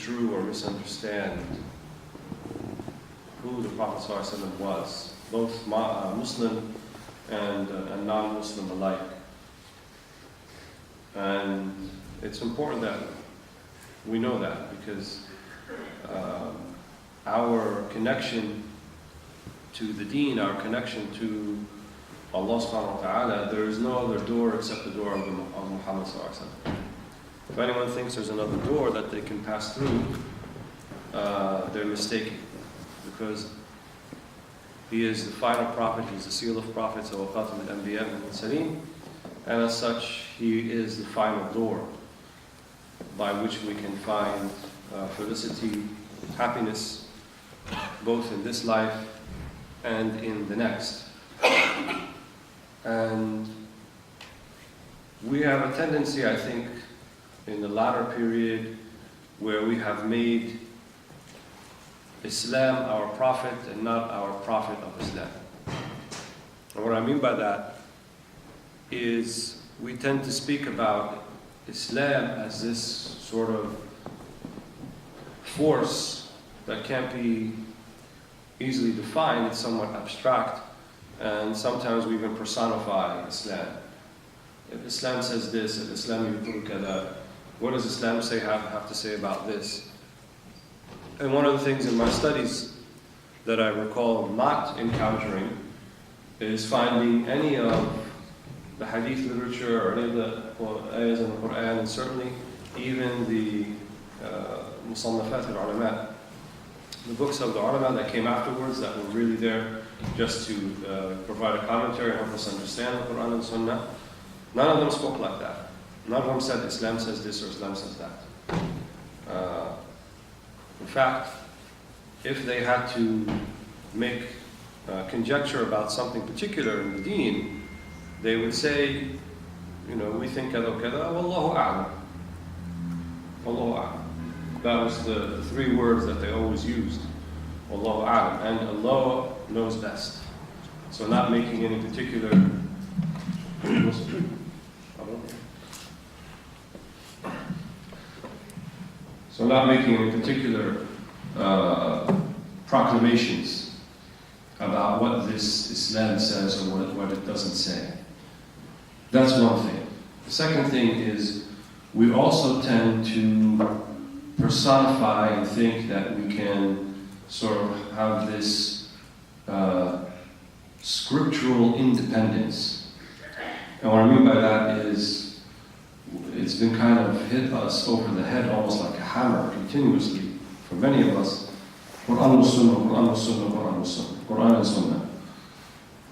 misconstrue or misunderstand who the Prophet ﷺ was, both Muslim and non-Muslim alike. And it's important that we know that, because our connection to the deen, our connection to Allah subhanahu wa ta'ala, there is no other door except the door of Muhammad sallallahu alaihi wasallam. If anyone thinks there's another door that they can pass through, they're mistaken, because he is the final prophet, he's the seal of prophets, and as such, he is the final door by which we can find felicity, happiness, both in this life and in the next. And we have a tendency, I think, in the latter period, where we have made Islam our prophet and not our prophet of Islam. And what I mean by that is we tend to speak about Islam as this sort of force that can't be easily defined. It's somewhat abstract, and sometimes we even personify Islam. If Islam says this, if Islam yaqul kada, what does Islam have to say about this? And one of the things in my studies that I recall not encountering is finding any of the hadith literature or any of the ayahs in the Quran, and certainly even the musannafat al-ulama, the books of the ulama that came afterwards that were really there just to provide a commentary and help us understand the Quran and Sunnah. None of them spoke like that. None of them said Islam says this or Islam says that. In fact, if they had to make conjecture about something particular in the deen, they would say, you know, we think kada kada, wallahu a'lam. Wallahu a'lam. That was the three words that they always used. Wallahu a'lam. And Allah knows best. So not making any particular proclamations about what this Islam says or what it doesn't say. That's one thing. The second thing is we also tend to personify and think that we can sort of have this scriptural independence. And what I mean by that is it's been kind of hit us over the head almost like a hammer continuously for many of us. Quran and Sunnah, Quran and Sunnah, Quran and Sunnah, Quran and Sunnah.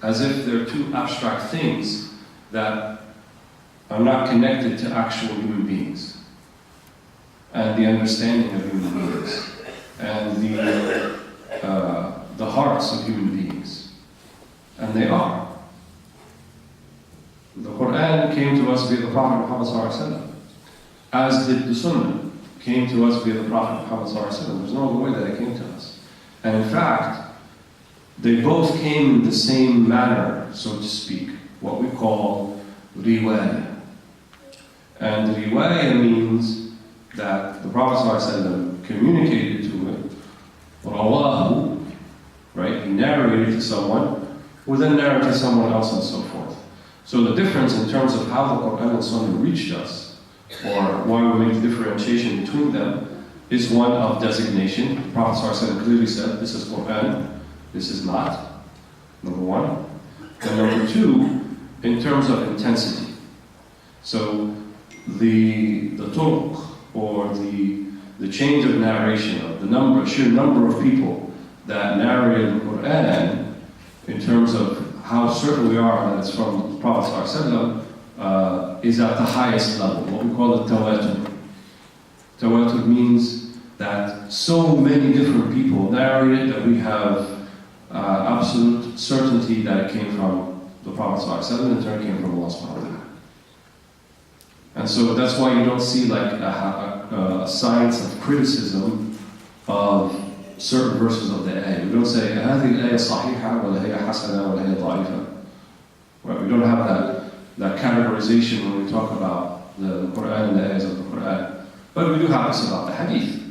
As if they're two abstract things that are not connected to actual human beings and the understanding of human beings and the hearts of human beings. And they are. The Quran came to us via the Prophet Muhammad ﷺ, as did the Sunnah came to us via the Prophet Muhammad ﷺ. There's no other way that it came to us. And in fact, they both came in the same manner, so to speak, what we call riwayah. And riwayah means that the Prophet ﷺ communicated to it, rawahu, right? He narrated to someone, who then narrated to someone else, and so forth. So the difference in terms of how the Quran and Sunnah reached us, or why we make the differentiation between them, is one of designation. The Prophet ﷺ clearly said, this is Quran, this is not, number one. And number two, in terms of intensity. So the turuq, or the change of narration, of the sheer number of people that narrate the Quran, in terms of how certain we are that it's from the Prophet ﷺ, is at the highest level, what we call it tawatur. Tawatur means that so many different people narrated that we have absolute certainty that it came from the Prophet ﷺ, in turn came from Allah subhanahu wa ta'ala. And so that's why you don't see like a science of criticism of certain verses of the ayah. We don't say, هذه الآية صحيحة ولا هي حسنة ولا هي ضعيفة. Right? We don't have that categorization when we talk about the Quran and the ayahs of the Quran. But we do have this about the hadith.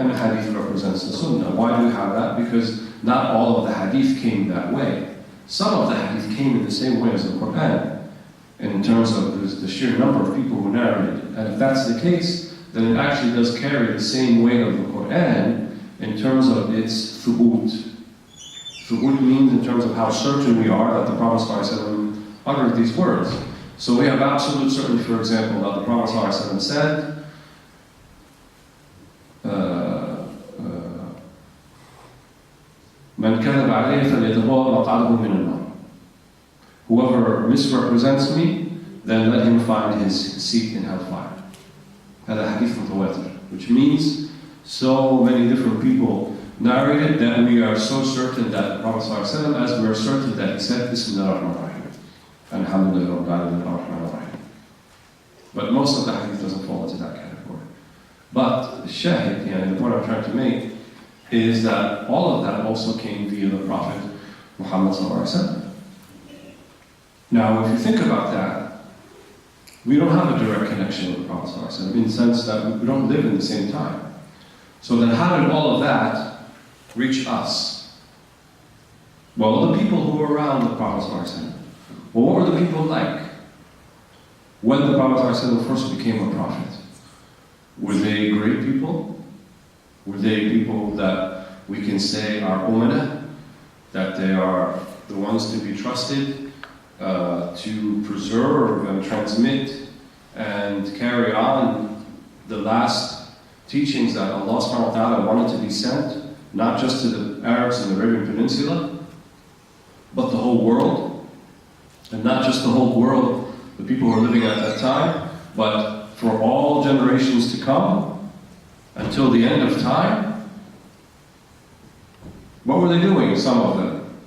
and the hadith represents the sunnah. Why do we have that? Because not all of the hadith came that way. Some of the hadith came in the same way as the Quran, in terms of the sheer number of people who narrated. And if that's the case, then it actually does carry the same weight of the Quran in terms of its thubut. Thubut means in terms of how certain we are that the Prophet ﷺ uttered these words. So we have absolute certainty, for example, that the Prophet ﷺ said, من كذب علي فليتبوأ مقعده من النار. Whoever misrepresents me, then let him find his seat in hellfire. هذا حديث متواتر, which means so many different people narrated that we are so certain that the Prophet ﷺ, as we are certain that he said, Bismillah ar-Rahman ar-Rahim. Alhamdulillah Rabbil Alamin ar-Rahman ar-Rahim. But most of the hadith doesn't fall into that category. But shahid, the point I'm trying to make, is that all of that also came via the Prophet Muhammad ﷺ. Now, if you think about that, we don't have a direct connection with the Prophet ﷺ, in the sense that we don't live in the same time. So then how did all of that reach us? Well, the people who were around the Prophet ﷺ. Well, what were the people like when the Prophet ﷺ first became a prophet? Were they great people? Were they people that we can say are ummah, that they are the ones to be trusted, to preserve and transmit and carry on the last teachings that Allah subhanahu wa ta'ala wanted to be sent, not just to the Arabs in the Arabian Peninsula, but the whole world? And not just the whole world, the people who were living at that time, but for all generations to come, until the end of time? What were they doing, some of them?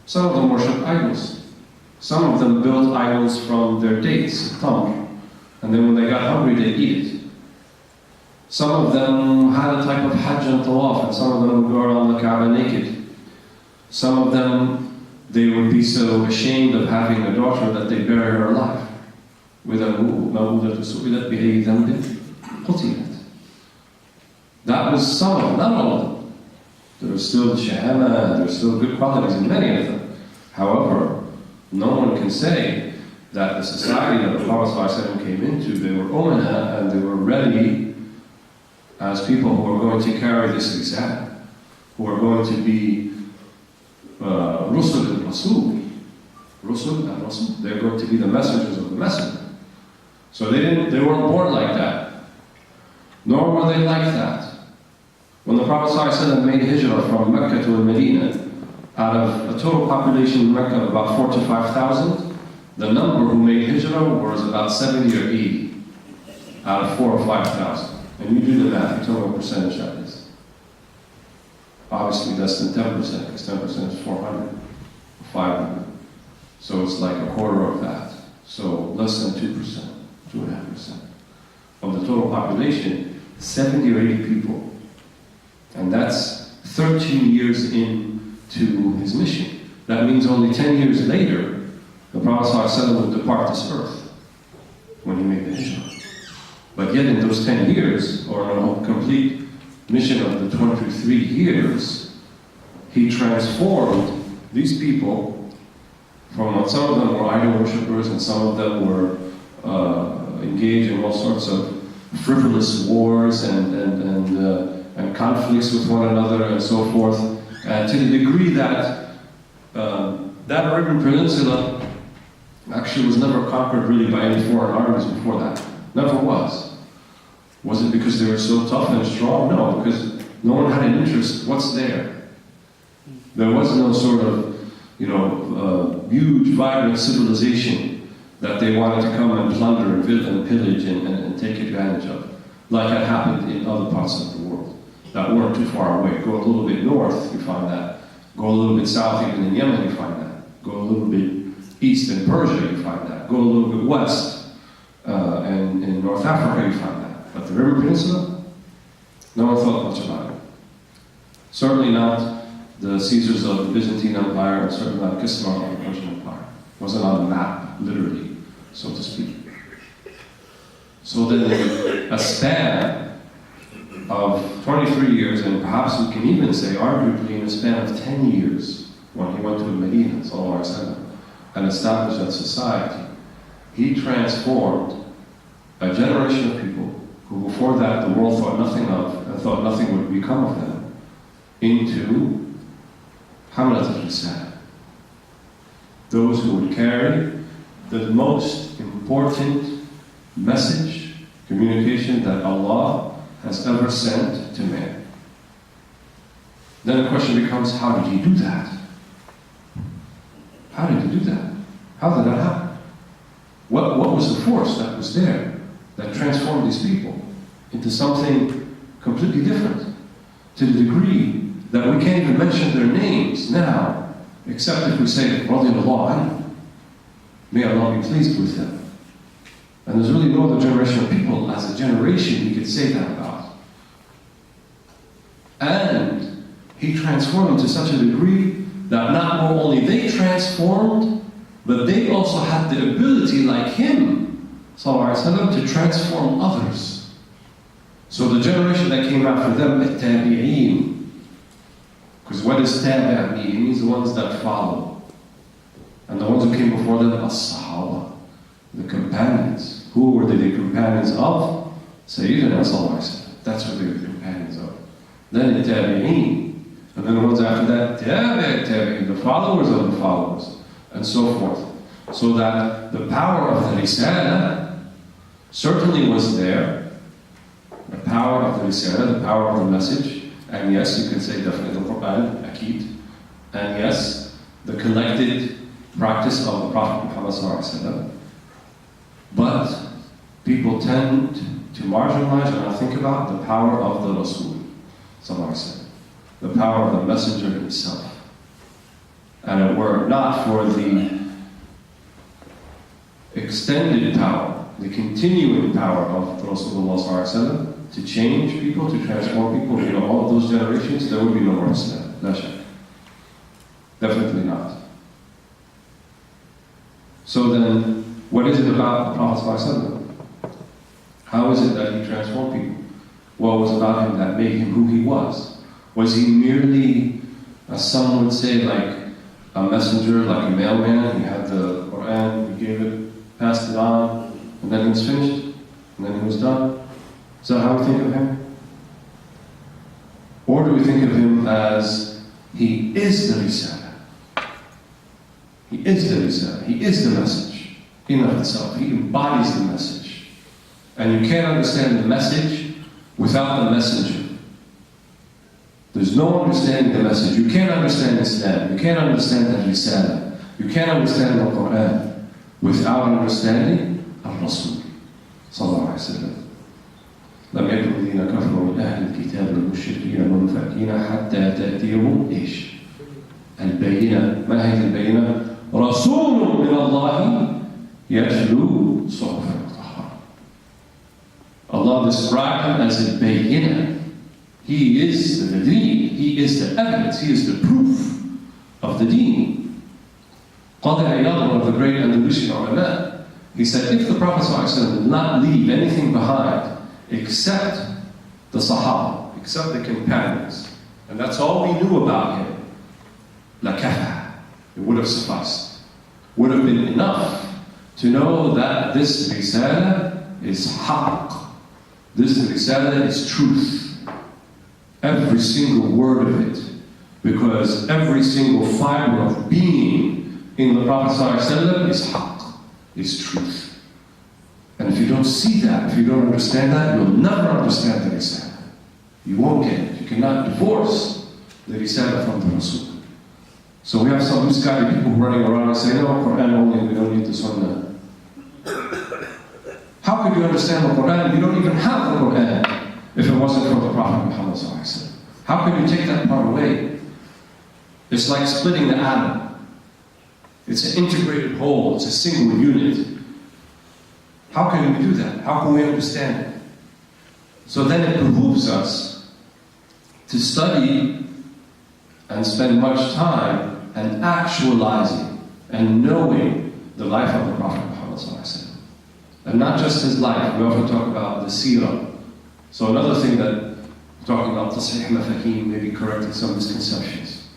Some of them worshipped idols. Some of them built idols from their dates, tamr, and then when they got hungry, they'd eat it. Some of them had a type of hajj and tawaf, and some of them would go around the Kaaba naked. Some of them, they would be so ashamed of having a daughter that they bury her alive. That was some of them, not all of them. There was still shahama, there were still good qualities in many of them. However, no one can say that the society that the Prophet ﷺ came into, they were ummah and they were ready as people who are going to carry this exam, who are going to be Rusul and Rasul. Rusul and Rasul. They're going to be the messengers of the messenger. So they weren't born like that. Nor were they like that. When the Prophet ﷺ made hijrah from Mecca to Medina, out of a total population in Mecca of about 4,000 to 5,000, the number who made hijrah was about 70 or 80 out of 4,000 or 5,000. And you do the math, you tell me what percentage that is. Obviously less than 10%, because 10% is 400 or 500. So it's like a quarter of that. So less than 2%, 2.5% of the total population, 70 or 80 people. And that's 13 years into his mission. That means only 10 years later, the Prophet ﷺ would depart this earth when he made the hijrah. But yet in those 10 years, or a complete mission of the 23 years, he transformed these people from what some of them were idol worshippers and some of them were engaged in all sorts of frivolous wars and conflicts with one another and so forth, to the degree that that Arabian Peninsula actually was never conquered really by any foreign armies before that. Never was. Was it because they were so tough and strong? No, because no one had an interest. What's there? There was no sort of, huge, vibrant civilization that they wanted to come and plunder and pillage and take advantage of, like had happened in other parts of the world that weren't too far away. Go a little bit north, you find that. Go a little bit south, even in Yemen, you find that. Go a little bit east in Persia, you find that. Go a little bit west, and in North Africa, you find that. But the River Peninsula, no one thought much about it. Certainly not the Caesars of the Byzantine Empire, and certainly not Kisra of the Persian Empire. It wasn't on the map, literally, so to speak. So then a span of 23 years, and perhaps we can even say, arguably, in a span of 10 years, when he went to Medina, sallallahu alaihi wasallam, and established that society, he transformed a generation of people who before that the world thought nothing of, and thought nothing would become of them, into Hamlat al-Risala. Those who would carry the most important message, communication that Allah has ever sent to man. Then the question becomes, how did he do that? How did he do that? How did that happen? What was the force that was there that transformed these people into something completely different, to the degree that we can't even mention their names now, except if we say, Radiallahu anhu. May Allah be pleased with them. And there's really no other generation of people as a generation we could say that about. And he transformed to such a degree that not only they transformed, but they also had the ability, like him, sallallahu alaihi wasallam, to transform others. So the generation that came after them, at-tabi'een, because what does tabi' mean? It means the ones that follow. And the ones who came before them, as-sahaba, the companions. Who were they the companions of? Sayyidina sallallahu alaihi wasallam. That's what they were the companions of. Then the tabi'een. And then the ones after that, tabi'een, the followers of the followers. And so forth. So that the power of the Risala certainly was there. The power of the Risala, the power of the message. And yes, you can say definitely the Quran, Akid. And yes, the collected practice of the Prophet Muhammad sallallahu alaihi wasallam. But people tend to marginalize and not think about the power of the Rasul sallallahu alaihi wasallam, the power of the messenger himself. And it were not for the extended power, the continuing power of Rasulullah sallallahu alaihi wasallam to change people, to transform people, all of those generations, there would be no more Islam. No shak. Definitely not. So then, what is it about the Prophet ﷺ? How is it that he transformed people? What was about him that made him who he was? Was he merely, as some would say, like a messenger, like a mailman? He had the Quran, he gave it, passed it on, and then he was finished, and then he was done? Is that how we think of him? Or do we think of him as he is the Risala? He is the Risala, he is the message in of itself. He embodies the message. And you can't understand the message without the messenger. There's no understanding the message. You can't understand Islam, you can't understand the Risala, you can't understand the Quran without understanding Al-Rasul sallallahu alaihi wasallam. لم يكن الذين كفروا من أهل الكتاب والمشركين منفكين حتى تأتيهم إيش؟ البينة. ما هي البينة؟ رسول من الله يتلو صحفا مطهرة. Allah described him as a bayinah. He is the deen, he is the evidence, he is the proof of the deen. Qadi Iyad, one of the great Andalusian ulama, he said, if the Prophet ﷺ did not leave anything behind except the Sahaba, except the companions, and that's all we knew about him, لَكَفَى, it would have sufficed, would have been enough to know that this Risala is haqq, this Risala is truth. Every single word of it, because every single fiber of being in the Prophet ﷺ is haqq, is truth. And if you don't see that, if you don't understand that, you'll never understand the Risala. You won't get it. You cannot divorce the Risala from the Rasul. So we have some misguided people running around and saying, no, Quran only, we don't need the Sunnah. How could you understand the Quran if you don't even have the Quran if it wasn't for the Prophet Muhammad ﷺ? How could you take that part away? It's like splitting the atom. It's an integrated whole, it's a single unit. How can we do that? How can we understand it? So then it behooves us to study and spend much time and actualizing and knowing the life of the Prophet Muhammad ﷺ. And not just his life, we often talk about the seerah. So another thing that about تصحيح مفاهيم, maybe correcting some misconceptions.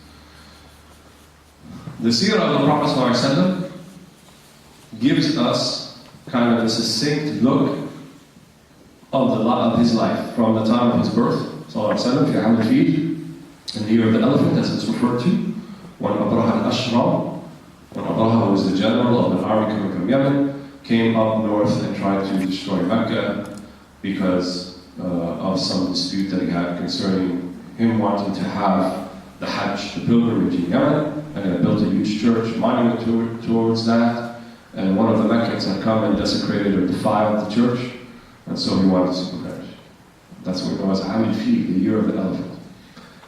The seerah of the Prophet ﷺ gives us kind of a succinct look of his life from the time of his birth, ﷺ, في عام الفيل, in the year of the elephant, as it's referred to, when Abraha al-Ashram, when Abraha was the general of an army coming from Yemen, came up north and tried to destroy Mecca because of some dispute that he had concerning him wanting to have the Hajj, the pilgrimage in Yemen, and he had built a huge church, monument towards that, and one of the Meccans had come and desecrated or defiled the church, and so he wanted to prevent it. That's what it was, Am al-Fil, the year of the elephant.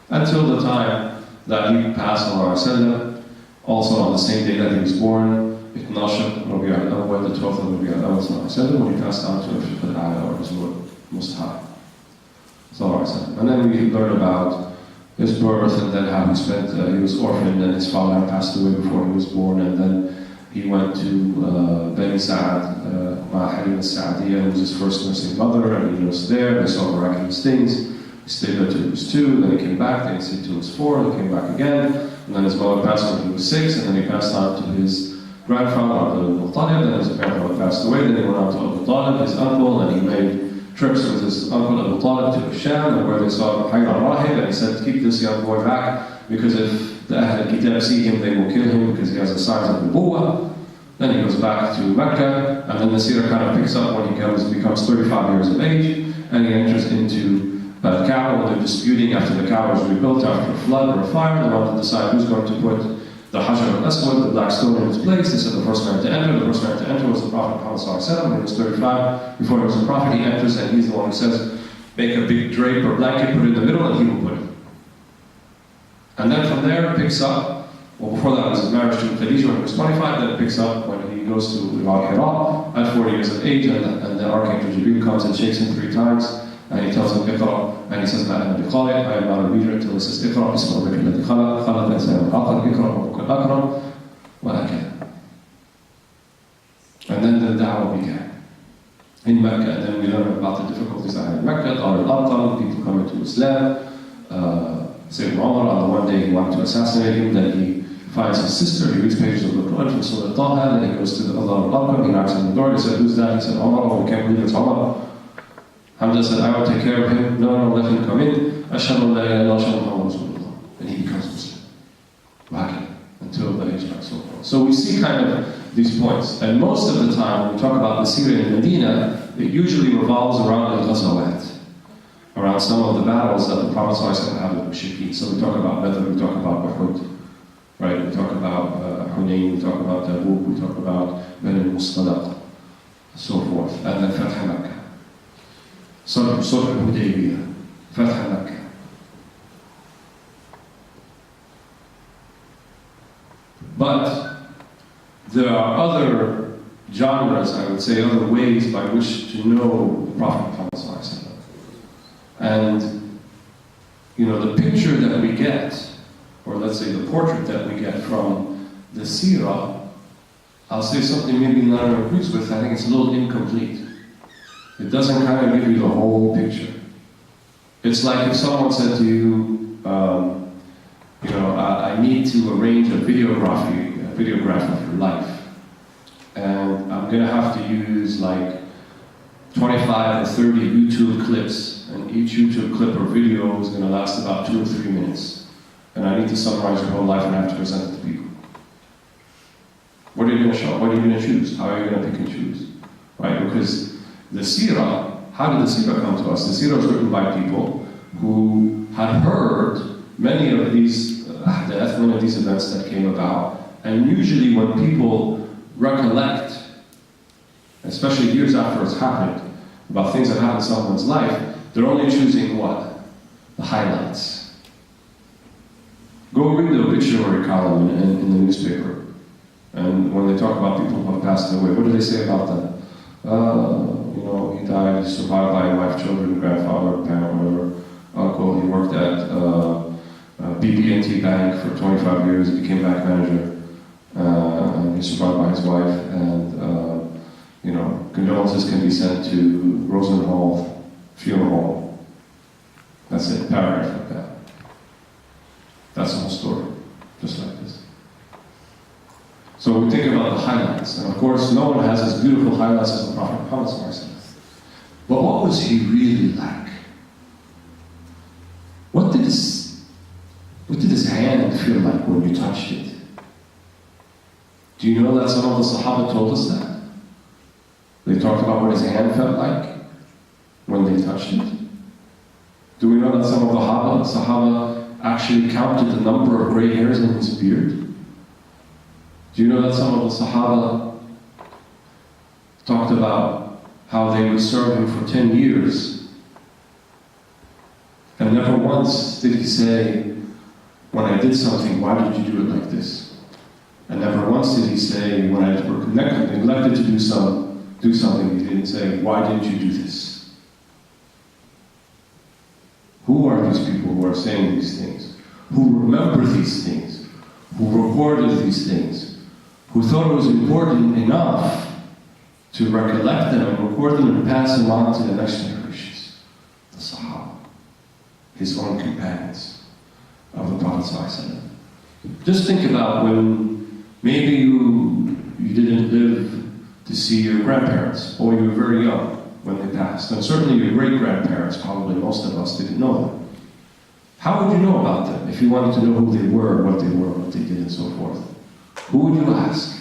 Until the time that he passed on, also on the same day that he was born, it Nashab Rabi al-Awwal, the 12th of Rabi al-Awwal, when he passed on to Ashif al-A'la, or his Lord Most High. And then we learn about his birth, and then how he was orphaned, and his father had passed away before he was born, and then he went to Bani Sa'ad, Halim al-Sa'adiyya, who was his first nursing mother, and he nursed there. They saw miraculous things. He stayed there till he was 2, then he came back, then he stayed till he was 4, then he came back again, and then his mother passed when he was 6, and then he passed on to his grandfather, Abu Talib, then his grandfather passed away, then he went on to Abu Talib, his uncle, and he made trips with his uncle Abu Talib to Sham, and where they saw Hayy al-Rahib, and he said, keep this young boy back, because if the Ahl al-Kitab see him, they will kill him, because he has the signs of Nubuwwah. Then he goes back to Mecca, and then the seerah kind of picks up when he becomes 35 years of age, and he enters into Kaaba, when they're disputing after the Kaaba was rebuilt after a flood or a fire. They want to decide who's going to put the Hajar al-Aswad, the black stone, in its place. They said the first man to enter. The first man to enter was the Prophet Muhammad ﷺ. When he was 35, before he was a prophet, he enters, and he's the one who says, make a big drape or blanket, put it in the middle, and he will put it. And then from there it picks up. Well, before that was his marriage to Khadijah when he was 25, then it picks up when he goes to Hira at 40 years of age, and the Archangel Jibreel comes and shakes him 3 times, and he tells him, Iqra, and he says, I am not a reader, until he says, Iqra, Bismi Rabbika alladhi khalaq, khalaqa al-insana min 'alaq, Iqra rabbuka al-akram, wa hakadha. And then the da'wah began in Mecca, and then we learn about the difficulties that had in Mecca, Dar al-Arqam, people coming to Islam, Sayyidina Umar, on the one day he wanted to assassinate him, then he finds his sister, he reads pages of the Quran from Surah Taha, then he goes to the Allah al-Arqam, he knocks on the door, he said, who's that? He said, Umar, oh, we can't believe it's Umar. Hamza said, I will take care of him. No, let him come in. Ashhadu an la ilaha illallah, ashhadu anna Muhammadan Rasulullah. And he becomes Muslim. Waqi, until the age and so forth. So we see kind of these points. And most of the time, when we talk about the seerah in Medina, it usually revolves around al-Ghazawat, around some of the battles that the Prophet ﷺ had with Mushrikeen. So we talk about Badr, we talk about Uhud, right? We talk about Hunayn, we talk about Tabuk, we talk about Bani al-Mustalaq, so forth. And then Fath Makkah. Sulh al-Hudaybiyah, Fath Makkah. But there are other genres, I would say, other ways by which to know the Prophet Muhammad ﷺ. And, you know, the picture that we get, or let's say the portrait that we get from the seerah, I'll say something maybe Nana agrees with, I think it's a little incomplete. It doesn't kind of give you the whole picture. It's like if someone said to you, you know, I need to arrange a videograph of your life. And I'm going to have to use like 25 or 30 YouTube clips. And each YouTube clip or video is going to last about 2 or 3 minutes. And I need to summarize your whole life and I have to present it to people. What are you going to show? What are you going to choose? How are you going to pick and choose? Right? Because the seerah, how did the seerah come to us? The seerah was written by people who had heard many of these ahdath, many of these events that came about. And usually when people recollect, especially years after it's happened, about things that happened in someone's life, they're only choosing what? The highlights. Go read the obituary column in the newspaper. And when they talk about people who have passed away, what do they say about them? You know, he died, he survived by wife, children, grandfather, parent, whatever, uncle. He worked at BB&T Bank for 25 years, he became bank manager. And he's survived by his wife. And, you know, condolences can be sent to Rosenhall Funeral Home. That's it, paragraph like that. That's the whole story, just like this. So we think about the highlights, and of course, no one has as beautiful highlights as the Prophet Muhammad sallallahu alaihi wasallam. But what was he really like? What did his hand feel like when you touched it? Do you know that some of the Sahaba told us that? They talked about what his hand felt like when they touched it. Do we know that some of the Sahaba actually counted the number of gray hairs in his beard? Do you know that some of the Sahaba talked about how they would serve him for 10 years, and never once did he say, when I did something, why did you do it like this? And never once did he say, when I neglected to do something, he didn't say, why didn't you do this? Who are these people who are saying these things? Who remember these things? Who recorded these things? Who thought it was important enough to recollect them and record them and pass them on to the next generations? The Sahaba, his own companions of the Prophet ﷺ. Just think about when maybe you didn't live to see your grandparents, or you were very young when they passed, and certainly your great-grandparents, probably most of us, didn't know them. How would you know about them if you wanted to know who they were, what they did, and so forth? Who would you ask?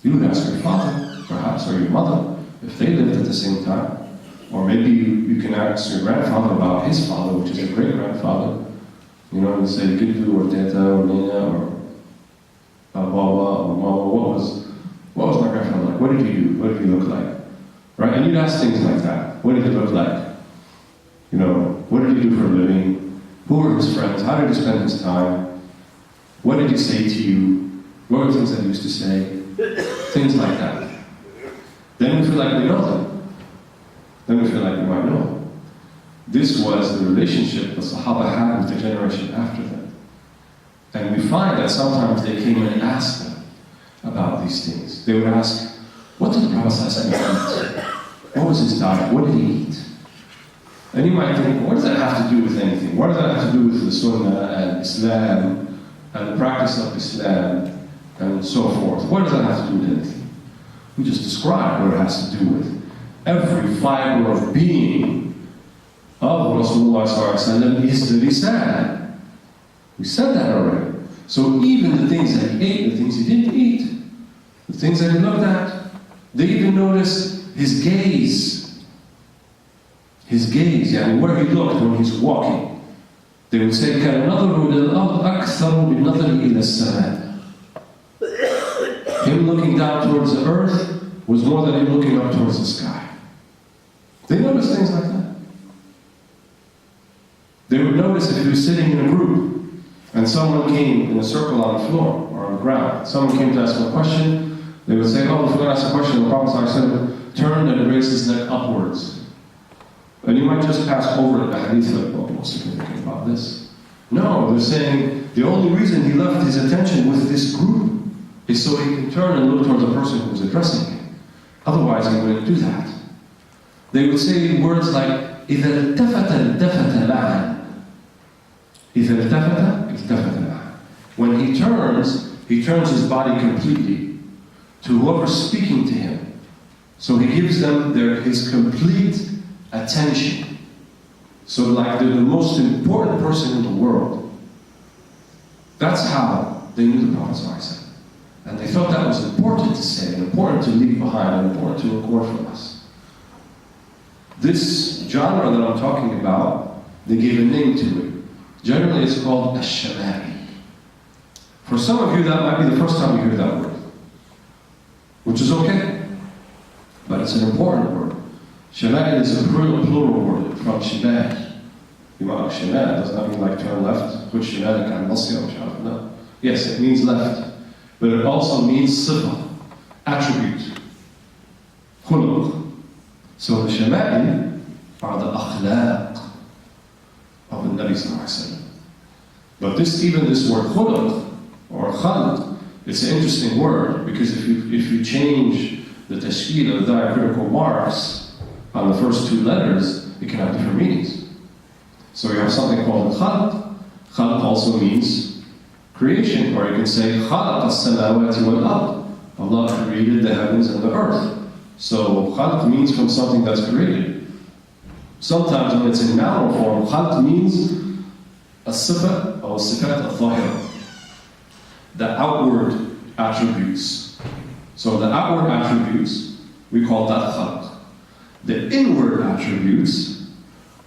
You would ask your father, perhaps, or your mother, if they lived at the same time. Or maybe you can ask your grandfather about his father, which is your great-grandfather. You know, and say, Giddu, or Teta, or Nina, or Baba, or Mama, what was my grandfather like? What did he do? What did he look like? Right? And you'd ask things like that. What did he look like? You know, what did he do for a living? Who were his friends? How did he spend his time? What did he say to you? What were the things that he used to say? Things like that. Then we feel like we know them. Then we feel like we might know them. This was the relationship the Sahaba had with the generation after them. And we find that sometimes they came and asked them about these things. They would ask, what did the Prophet ﷺ eat? What was his diet? What did he eat? And you might think, what does that have to do with anything? What does that have to do with the Sunnah and Islam and the practice of Islam and so forth? What does that have to do with anything? We just described what it has to do with. Every fiber of being of Rasulullah ﷺ is the lisan. We said that already. So even the things that he ate, the things he didn't eat, the things that he looked at, they even noticed his gaze. His gaze, yani where he looked when he's walking. They would say, كَانَ نَظَرُ إِلَى الْأَرْضِ أَكْثَرُ بِالنَّظَرِ إِلَى السَّمَاءِ. Him looking down towards the earth was more than him looking up towards the sky. They noticed things like that. They would notice if he was sitting in a group and someone came in a circle on the floor or on the ground, someone came to ask him a question, they would say, oh, if we're going to ask a question, the Prophet ﷺ turned and raised his neck upwards. And you might just pass over the hadith like, well, what's significant about this? No, they're saying the only reason he left his attention with this group is so he can turn and look towards the person who was addressing him. Otherwise, he wouldn't do that. They would say words like, إِذَا الْتَفَتَ الْتَفَتَ مَعًا. إِذَا الْتَفَتَ الْتَفَتَ مَعًا. When he turns his body completely to whoever's speaking to him. So he gives them his complete attention. So like they're the most important person in the world. That's how they knew the Prophet ﷺ. And they felt that was important to say, and important to leave behind, and important to record from us. This genre that I'm talking about, they gave a name to it. Generally it's called الشمائل. For some of you that might be the first time you hear that word. Which is okay. But it's an important word. Shema'il is a plural word from Shema'il. Shema'il does not mean like turn left. No. Yes, it means left. But it also means sifa, attribute, khuluq. So the Shema'il are the akhlaq of the Nabi Sallallahu Alaihi Wasallam. But this word khuluq or khalq, it's an interesting word because if you change the tashkil of the diacritical marks on the first two letters, it can have different meanings. So we have something called khalq. Khalq also means creation, or you can say خَلَقَ السَّمَاوَاتِ وَالْأَرْضِ. Allah created the heavens and the earth. So khalq means from something that's created. Sometimes when it's in noun form, khalq means as-sifa or sifat al-zahira, the outward attributes. So the outward attributes, we call that khalq. The inward attributes,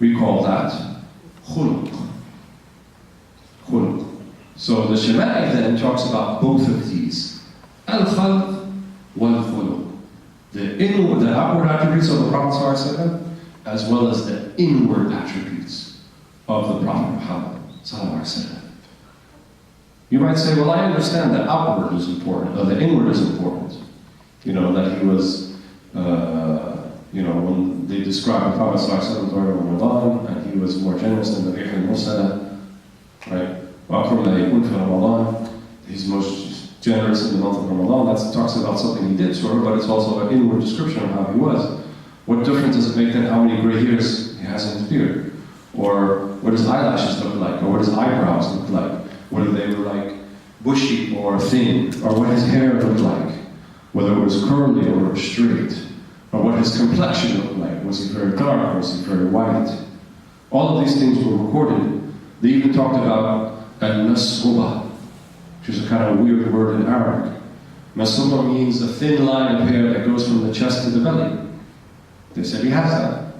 we call that khuluq. Khuluq. So the Shema'il then talks about both of these. Al-khalq wal-khuluq. The outward attributes of the Prophet ﷺ, as well as the inward attributes of the Prophet Muhammad ﷺ. You might say, well, I understand that outward is important, or the inward is important. You know, that he was, when they describe the Prophet ﷺ during Ramadan, and he was more generous than the Mosaad, right? He's most generous in the month of Ramadan. That talks about something he did, sort of, but it's also an inward description of how he was. What difference does it make then how many gray hairs he has in his beard? Or what his eyelashes look like? Or what his eyebrows look like? Whether they were like bushy or thin? Or what his hair looked like? Whether it was curly or straight? Or what his complexion looked like? Was he very dark? Was he very white? All of these things were recorded. They even talked about al-nasruba, which is a kind of weird word in Arabic. Masruba means a thin line of hair that goes from the chest to the belly. They said he has that.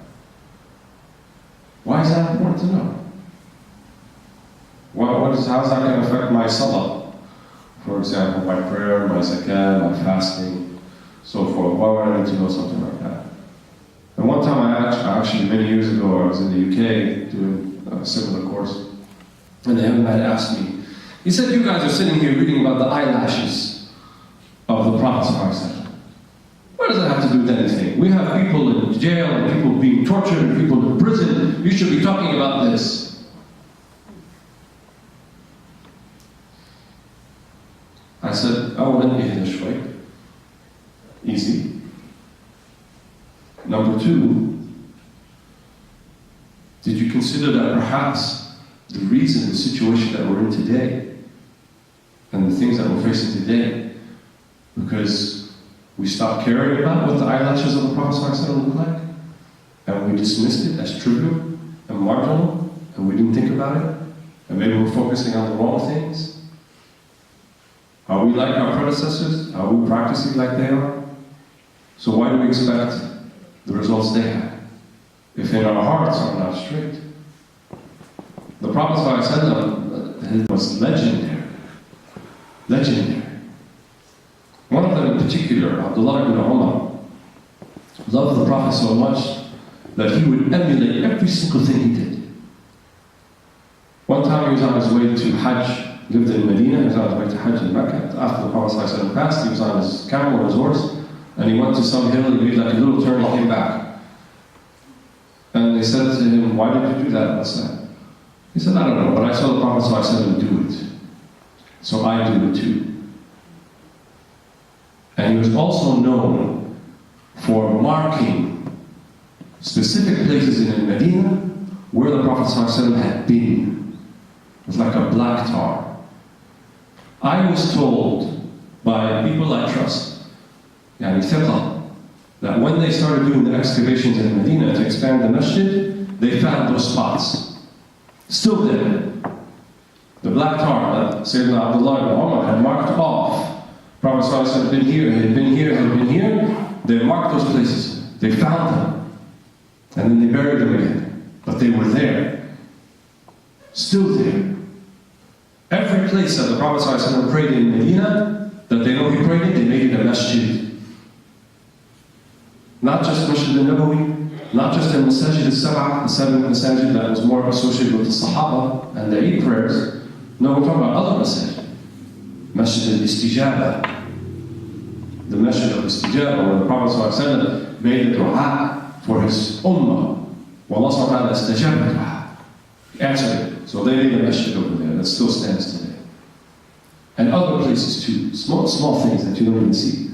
Why is that important to know? How is that going to affect my salah? For example, my prayer, my zakah, my fasting, so forth. Why would I need to know something like that? And one time actually many years ago, I was in the UK doing a similar course, and the young man asked me, he said, you guys are sitting here reading about the eyelashes of the Prophet ﷺ. What does that have to do with anything? We have people in jail, and people being tortured, and people in prison. You should be talking about this. I said, easy. Number two, did you consider that perhaps the reason, the situation that we're in today, and the things that we're facing today, because we stopped caring about what the eyelashes of the Prophet ﷺ looked like, and we dismissed it as trivial and marginal, and we didn't think about it, and maybe we're focusing on the wrong things? Are we like our predecessors? Are we practicing like they are? So why do we expect the results they had, if in our hearts are not straight? The Prophet ﷺ was legendary. Legendary. One of them in particular, Abdullah ibn Umar, loved the Prophet so much that he would emulate every single thing he did. One time he was on his way to Hajj, lived in Medina, he was on his way to Hajj in Mecca. After the Prophet ﷺ passed, he was on his camel or his horse, and he went to some hill, he made like a little turn, and came back. And they said to him, why did you do that? What's that? He said, I don't know, but I saw the Prophet ﷺ do it. So I do it too. And he was also known for marking specific places in Medina where the Prophet ﷺ had been. It was like a black tar. I was told by people I trust, yani thiqa, that when they started doing the excavations in Medina to expand the masjid, they found those spots. Still there. The black tar that Sayyidina Abdullah ibn Umar had marked off. Prophet ﷺ had been here, had been here, had been here. They marked those places. They found them. And then they buried them again. But they were there. Still there. Every place that the Prophet ﷺ prayed in Medina, that they know he prayed in, they made it a masjid. Not just Masjid al-Nabawi, not just in Masajid al-Sab'ah, the 7 masajid that was more associated with the Sahaba and the Eid prayers. No, we're talking about other masajid. Masjid al-Istijaba, the Masjid al-Istijaba, where the Prophet ﷺ made a dua for his ummah. Allah subhanahu wa ta'ala istajaba dua. He answered it. So they made a masjid over there that still stands today. And other places too, small things that you don't even see.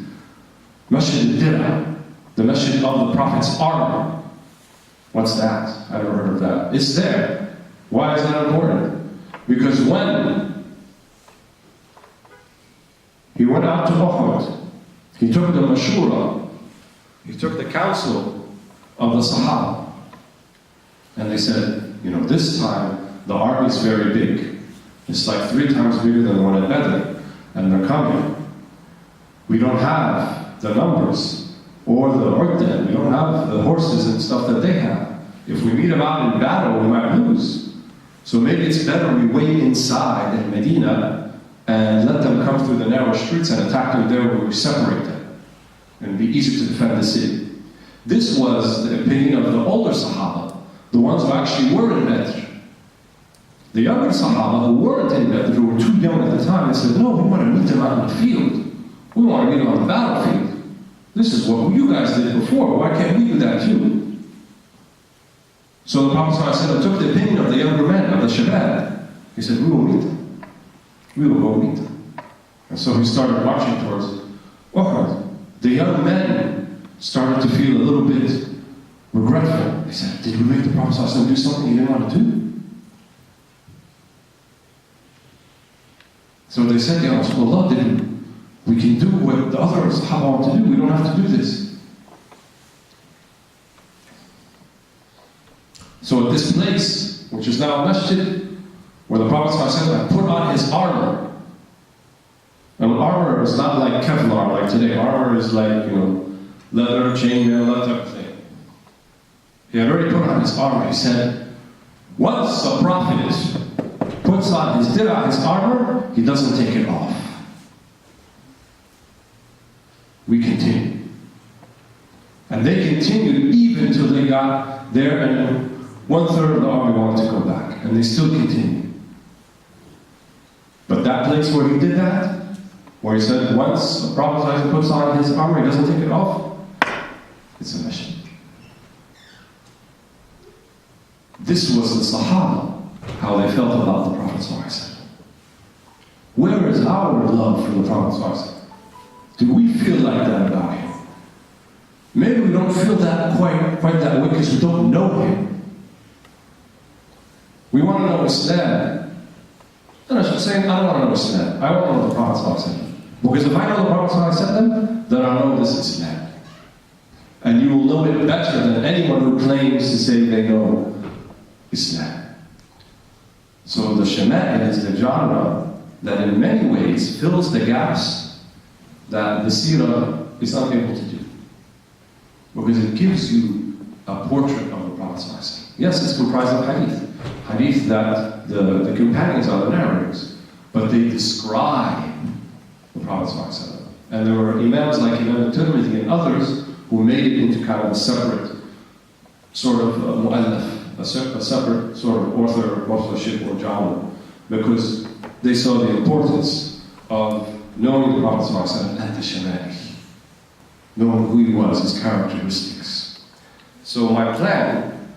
Masjid al-Dir'a, the masjid of the Prophet's army. What's that? I never heard of that. It's there. Why is that important? Because when he went out to Uhud, he took the mashura, he took the counsel of the Sahaba. And they said, you know, this time the army is very big. It's like 3 times bigger than the one at Badr, and they're coming. We don't have the numbers or the urdan, we don't have the horses and stuff that they have. If we meet them out in battle, we might lose. So maybe it's better we wait inside in Medina and let them come through the narrow streets and attack them there where we separate them. And it'd be easier to defend the city. This was the opinion of the older Sahaba, the ones who actually were in Badr. The younger Sahaba who weren't in Badr, who were too young at the time, they said, no, we want to meet them out in the field. We want to meet them on the battlefield. This is what you guys did before. Why can't we do that too? So the Prophet ﷺ took the opinion of the younger men, of the Shabab. He said, we will meet them. We will go meet them. And so he started marching towards Uhud. The young men started to feel a little bit regretful. They said, did we make the Prophet ﷺ do something he didn't want to do? So they said, Ya Rasulullah, we can do what the other Sahaba want to do. We don't have to do this. So at this place, which is now a masjid, where the Prophet ﷺ put on his armor. And armor is not like Kevlar like today. Armor is like, you know, leather, chainmail, that type of thing. He had already put on his armor. He said, once a prophet puts on his dir'ah, his armor, he doesn't take it off. We continue. And they continued even until they got there, and 1/3 of the army wanted to go back, and they still continued. But that place where he did that, where he said once a prophet puts on his armor, he doesn't take it off, it's a mission. This was the Sahaba, how they felt about the Prophet ﷺ. Where is our love for the Prophet ﷺ? Do we feel like that about him? Maybe we don't feel that quite that way because we don't know him. We want to know Islam. And I should say, I don't want to know Islam. I want to know the Prophet ﷺ. Because if I know the Prophet ﷺ, then I know this Islam. And you will know it better than anyone who claims to say they know Islam. So the Shema'il is the genre that in many ways fills the gaps that the Seerah is unable to do. Because it gives you a portrait of the Prophet ﷺ. Yes, it's comprised of hadith. Hadith that the companions are the narrators, but they describe the Prophet ﷺ. And there were imams like Imam al-Tirmidhi and others who made it into kind of a separate sort of mu'allaf, a separate sort of authorship or genre, because they saw the importance of knowing the Prophet ﷺ and the Shema'il, knowing who he was, his characteristics. So my plan,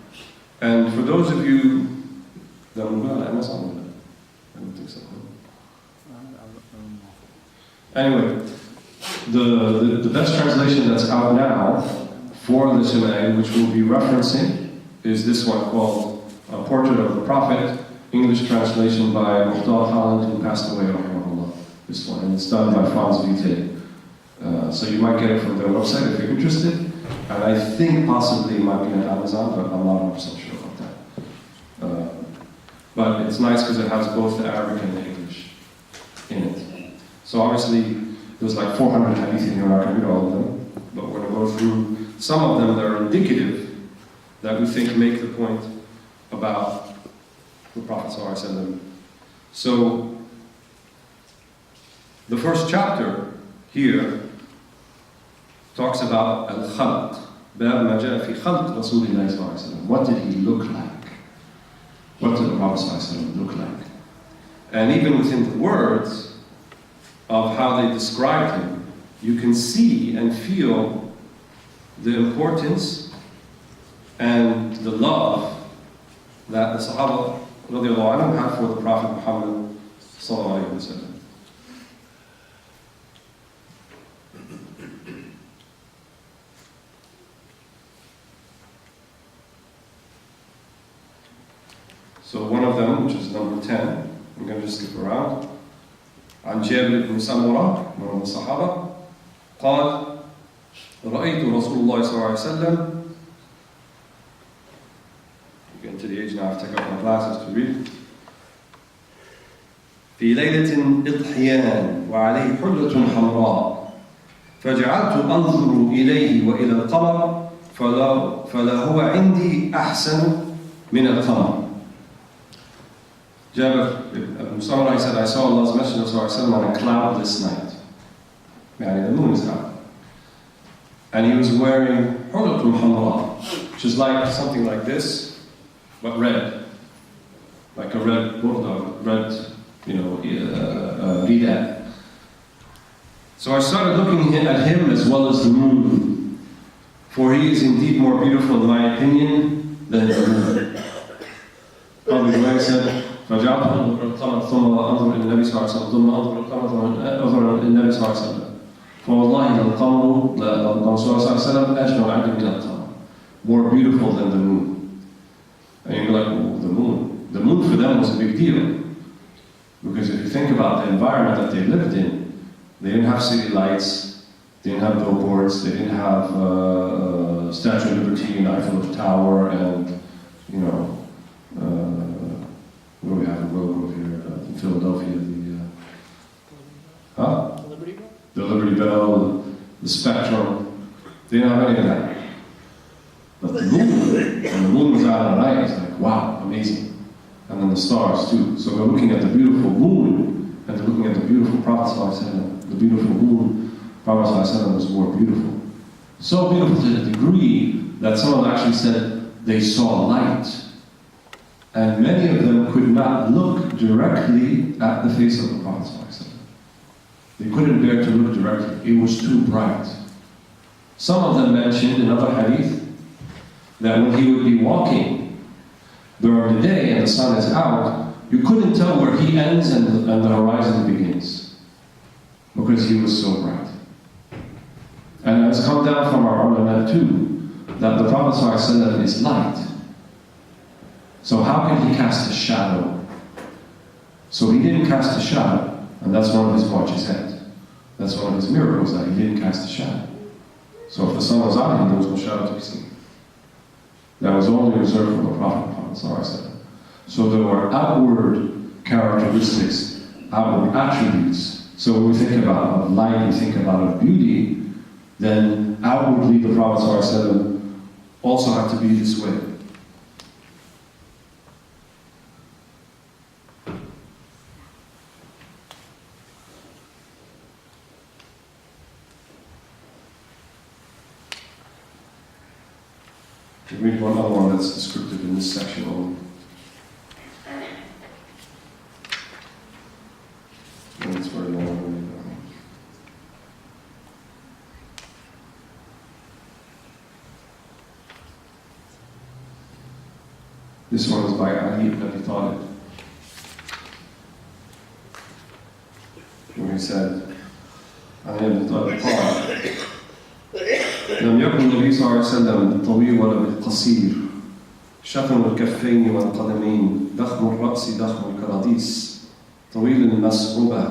and for those of you that anyway, the best translation that's out now for the Shema'il, which we'll be referencing, is this one called A Portrait of the Prophet, English translation by Muhtar Holland, who passed away, rahimahullah. This one, and it's done by Franz Vitae. So you might get it from their website if you're interested. And I think possibly it might be on Amazon, but I'm not 100% sure about that. But it's nice because it has both the Arabic and the English in it. So obviously, there's like 400 hadith in here, I'm not going to read all of them, but we're going to go through some of them that are indicative, that we think make the point about the Prophet ﷺ. So, the first chapter here talks about al-khalq. Bab ma ja'a fi khalq Rasulillah sallallahu alaihi wasallam. What did he look like? What did the Prophet sallallahu alaihi wasallam look like? And even within the words of how they described him, you can see and feel the importance and the love that the Sahaba radiallahu anhum had for the Prophet Muhammad sallallahu alaihi wasallam. So one of them, which is number 10, I'm going to just skip around. عن جابر بن سمرة من الصحابة قال رأيت رسول الله صلى الله عليه وسلم. Getting to the age now I have to take out my glasses to read. في ليلة إضحيان وعليه حلة حمراء فجعلت أنظر إليه وإلى القمر فلا هو عندي أحسن من القمر. Jabir ibn Samurah, he said, I saw Allah's Messenger on a cloudless night. Yani the moon is out. And he was wearing hulatul hamra, which is like something like this, but red. Like a red burda, red, rida. So I started looking at him as well as the moon, for he is indeed more beautiful in my opinion than the moon. Probably the way I said, فجعلت أنظر القمر ثم أنظر إلى النبي صلى الله عليه وسلم ثم أنظر القمر ثم أنظر إلى النبي صلى الله عليه وسلم فوالله القمر صلى الله عليه وسلم أجمل عندي من القمر, more beautiful than the moon. And you're like, well, the moon. The moon for them was a big deal. Because if you think about the environment that they lived in, they didn't have city lights, they didn't have billboards, they didn't have Statue of Liberty and Eiffel Tower and, what do we have in Grove here in Philadelphia? The Liberty Bell? The Liberty Bell, the Spectrum. They didn't have any of that. But the moon, when the moon was out at night, it's like, wow, amazing. And then the stars too. So we're looking at the beautiful moon, and they're looking at the beautiful Prophet ﷺ. The beautiful moon, Prophet ﷺ was more beautiful. So beautiful to the degree that someone actually said they saw light. And many of them could not look directly at the face of the Prophet ﷺ. They couldn't bear to look directly. It was too bright. Some of them mentioned in other hadith that when he would be walking during the day and the sun is out, you couldn't tell where he ends and the horizon begins, because he was so bright. And it's come down from our ulama too, that the Prophet ﷺ is light. So how can he cast a shadow? So he didn't cast a shadow, and that's one of his mu'jizat. That's one of his miracles, that he didn't cast a shadow. So if the sun was out, there was no shadow to be seen. That was only reserved for the Prophet ﷺ. So there were outward characteristics, outward attributes. So when we think about light, we think about beauty, then outwardly the Prophet ﷺ also had to be this way. Read one other one that's descriptive in this section only. And it's very long. This one is by Ali ibn Abi Talib. Where he said, Ali ibn Talib قال لم يكن النبي صلى الله عليه وسلم بالطويل ولا بالقصير شفن الكفين والقدمين ضخم الرأس ضخم الكراديس طويل المسروبة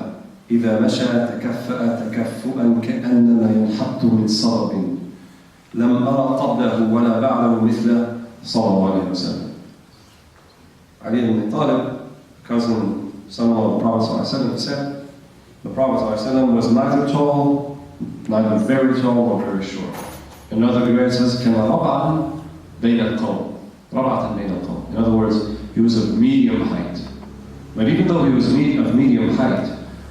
إذا مشى تكفأ تكفؤا كأنما ينحط من صرب لم أرى قبله ولا بعده مثله صلى الله عليه وسلم. Ali ibn Talib, cousin, son-in-law of the Prophet ﷺ, said the Prophet ﷺ was neither tall, neither very tall nor very short. Another riwayah says, كان ربعا بين القوم. ربعة بين القوم. In other words, he was of medium height. But even though he was of medium height,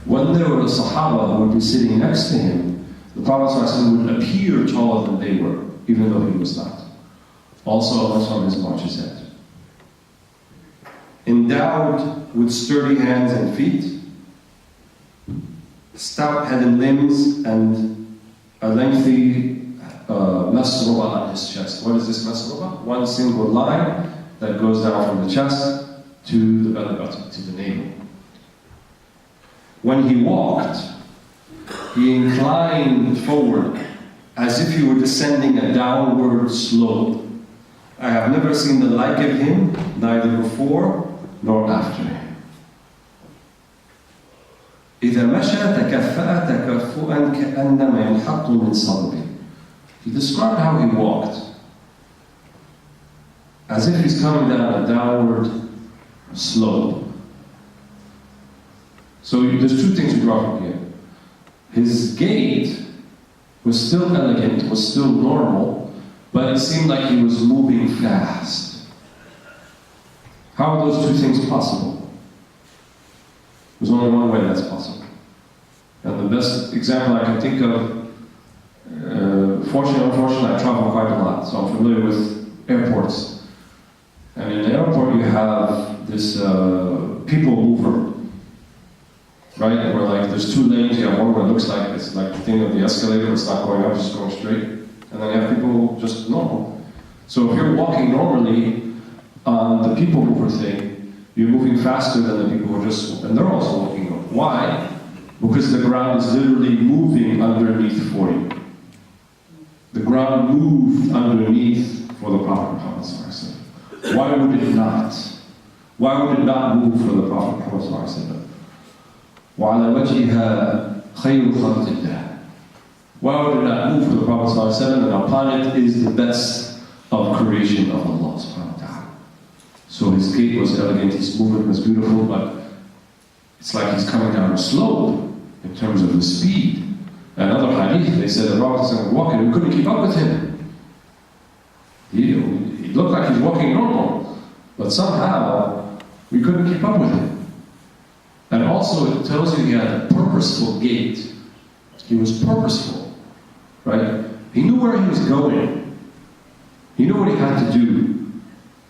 when there were the Sahaba who would be sitting next to him, the Prophet ﷺ would appear taller than they were, even though he was not. Also, that's from his mu'jizat. Endowed with sturdy hands and feet, stout-headed limbs, and a lengthy masruba on his chest. What is this masruba? One single line that goes down from the chest to the belly button, to the navel. When he walked, he inclined forward as if he were descending a downward slope. I have never seen the like of him, neither before nor after him. إذا مشى تكفأ تكفؤا كأنما ينحط من صلب. He described how he walked, as if he's coming down a downward slope. So there's two things we draw from here. His gait was still elegant, was still normal, but it seemed like he was moving fast. How are those two things possible? There's only one way that's possible. And the best example I can think of, fortunately or unfortunately, I travel quite a lot, so I'm familiar with airports. And in the airport you have this people mover, right? Where like there's two lanes, you have one where it looks like it's like the thing of the escalator, it's not going up, it's just going straight. And then you have people just normal. So if you're walking normally on the people mover thing, you're moving faster than the people who are just, and they're also walking. Why? Because the ground is literally moving underneath for you. The ground moved underneath for the Prophet Muhammad sallallahu alaihi wasallam. Why would it not? Why would it not move for the Prophet Muhammad sallallahu alaihi wasallam? وعلى وجهها خير خلق الله. Why would it not move for the Prophet sallallahu alaihi wasallam? And upon it is the best of creation of Allah subhanahu wa ta'ala. So his gait was elegant, his movement was beautiful, but it's like he's coming down a slope in terms of the speed. Another hadith, they said the Prophet was walking, we couldn't keep up with him. He looked like he's walking normal, but somehow we couldn't keep up with him. And also it tells you he had a purposeful gait. He was purposeful, right? He knew where he was going. He knew what he had to do.